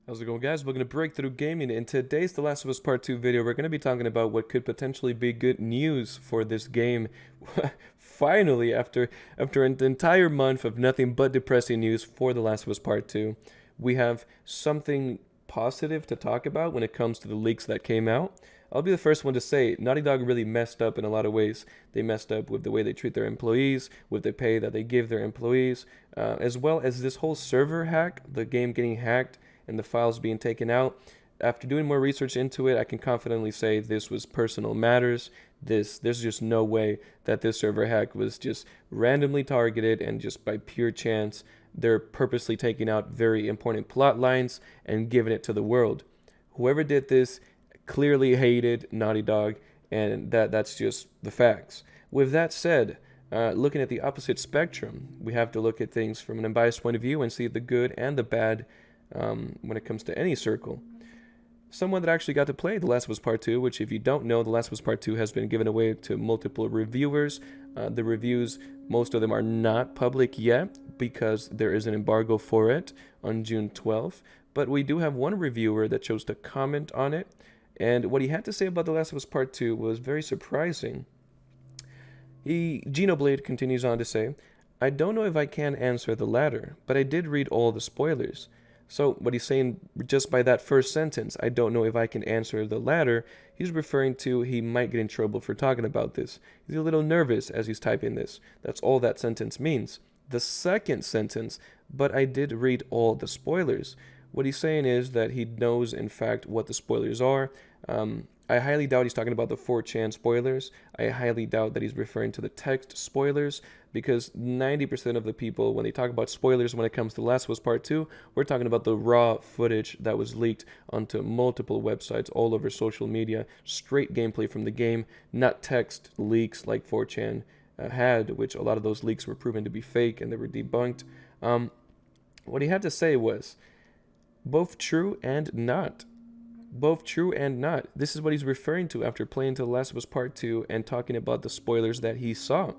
How's it going, guys? Welcome to Breakthrough Gaming. In today's The Last of Us Part 2 video, we're going to be talking about what could potentially be good news for this game. Finally, after an entire month of nothing but depressing news for The Last of Us Part 2, we have something positive to talk about when it comes to the leaks that came out. I'll be the first one to say Naughty Dog really messed up in a lot of ways. They messed up with the way they treat their employees, with the pay that they give their employees, as well as this whole server hack, the game getting hacked and the files being taken out. After doing more research into it, I can confidently say this was personal matters. There's just no way that this server hack was just randomly targeted and just by pure chance they're purposely taking out very important plot lines and giving it to the world. Whoever did this clearly hated Naughty Dog, and that's just the facts. With that said, looking at the opposite spectrum, we have to look at things from an unbiased point of view and see the good and the bad when it comes to any circle. Someone that actually got to play The Last of Us Part 2, which if you don't know, The Last of Us Part 2 has been given away to multiple reviewers. The reviews, most of them are not public yet because there is an embargo for it on June 12th. But we do have one reviewer that chose to comment on it. And what he had to say about The Last of Us Part 2 was very surprising. Genoblade continues on to say, I don't know if I can answer the latter, but I did read all the spoilers. So what he's saying just by that first sentence, I don't know if I can answer the latter, he's referring to he might get in trouble for talking about this. He's a little nervous as he's typing this. That's all that sentence means. The second sentence, but I did read all the spoilers. What he's saying is that he knows, in fact, what the spoilers are. I highly doubt he's talking about the 4chan spoilers. I highly doubt that he's referring to the text spoilers, because 90% of the people, when they talk about spoilers when it comes to Last of Us Part 2, we're talking about the raw footage that was leaked onto multiple websites all over social media, straight gameplay from the game, not text leaks like 4chan had, which a lot of those leaks were proven to be fake and they were debunked. What he had to say was both true and not. Both true and not. This is what he's referring to after playing to The Last of Us Part 2 and talking about the spoilers that he saw.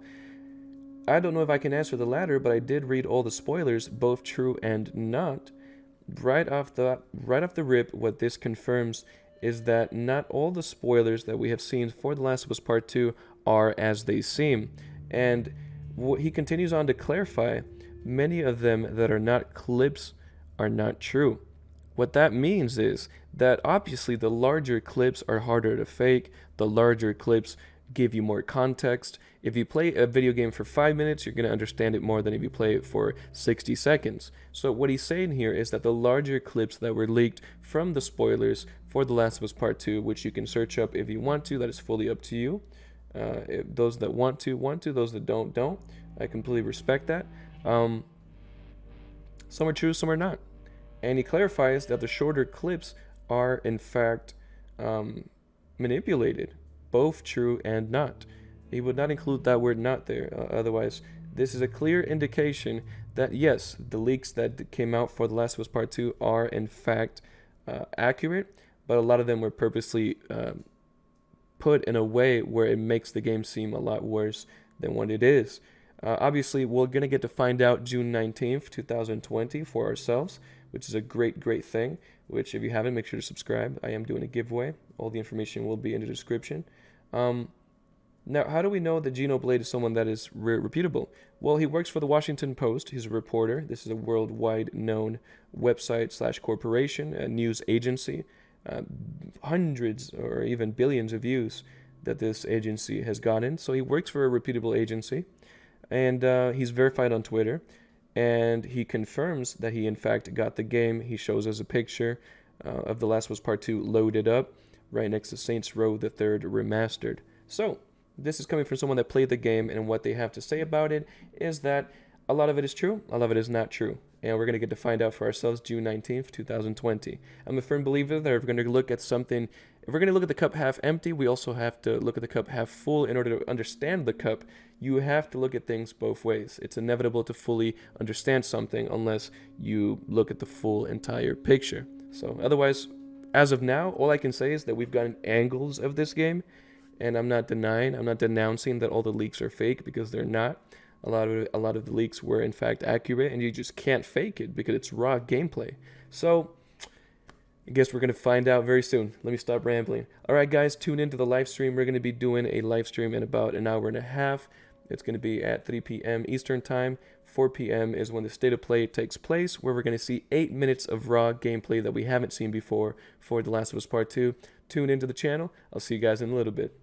I don't know if I can answer the latter, but I did read all the spoilers, both true and not. Right off the rip, what this confirms is that not all the spoilers that we have seen for The Last of Us Part 2 are as they seem. And he continues on to clarify, many of them that are not clips are not true. What that means is that obviously the larger clips are harder to fake, the larger clips give you more context. If you play a video game for 5 minutes, you're going to understand it more than if you play it for 60 seconds. So what he's saying here is that the larger clips that were leaked from the spoilers for The Last of Us Part 2, which you can search up if you want to, that is fully up to you. Those that want to, those that don't. I completely respect that. Some are true, some are not. And he clarifies that the shorter clips are, in fact, manipulated, both true and not. He would not include that word not there. Otherwise, this is a clear indication that, yes, the leaks that came out for The Last of Us Part 2 are, in fact, accurate, but a lot of them were purposely put in a way where it makes the game seem a lot worse than what it is. Obviously, we're going to get to find out June 19th, 2020 for ourselves, which is a great thing, which if you haven't, make sure to subscribe. I am doing a giveaway. All the information will be in the description. Now, how do we know that Genoblade is someone that is reputable? Well, he works for the Washington Post. He's a reporter. This is a worldwide known website / corporation, a news agency. Hundreds or even billions of views that this agency has gotten. So he works for a reputable agency, and he's verified on Twitter. And he confirms that he, in fact, got the game. He shows us a picture of The Last of Us Part 2 loaded up right next to Saints Row the Third Remastered. So, this is coming from someone that played the game, and what they have to say about it is that a lot of it is true, a lot of it is not true. And we're going to get to find out for ourselves June 19th, 2020. I'm a firm believer that if we're going to look at something, if we're going to look at the cup half empty, we also have to look at the cup half full. In order to understand the cup, you have to look at things both ways. It's inevitable to fully understand something unless you look at the full entire picture. So otherwise, as of now, all I can say is that we've gotten angles of this game, and I'm not denouncing that all the leaks are fake, because they're not. A lot of the leaks were in fact accurate, and you just can't fake it because it's raw gameplay. So I guess we're going to find out very soon. Let me stop rambling. All right, guys, tune into the live stream. We're going to be doing a live stream in about an hour and a half. It's going to be at 3 p.m. Eastern Time. 4 p.m. is when the state of play takes place, where we're going to see 8 minutes of raw gameplay that we haven't seen before for The Last of Us Part 2. Tune into the channel. I'll see you guys in a little bit.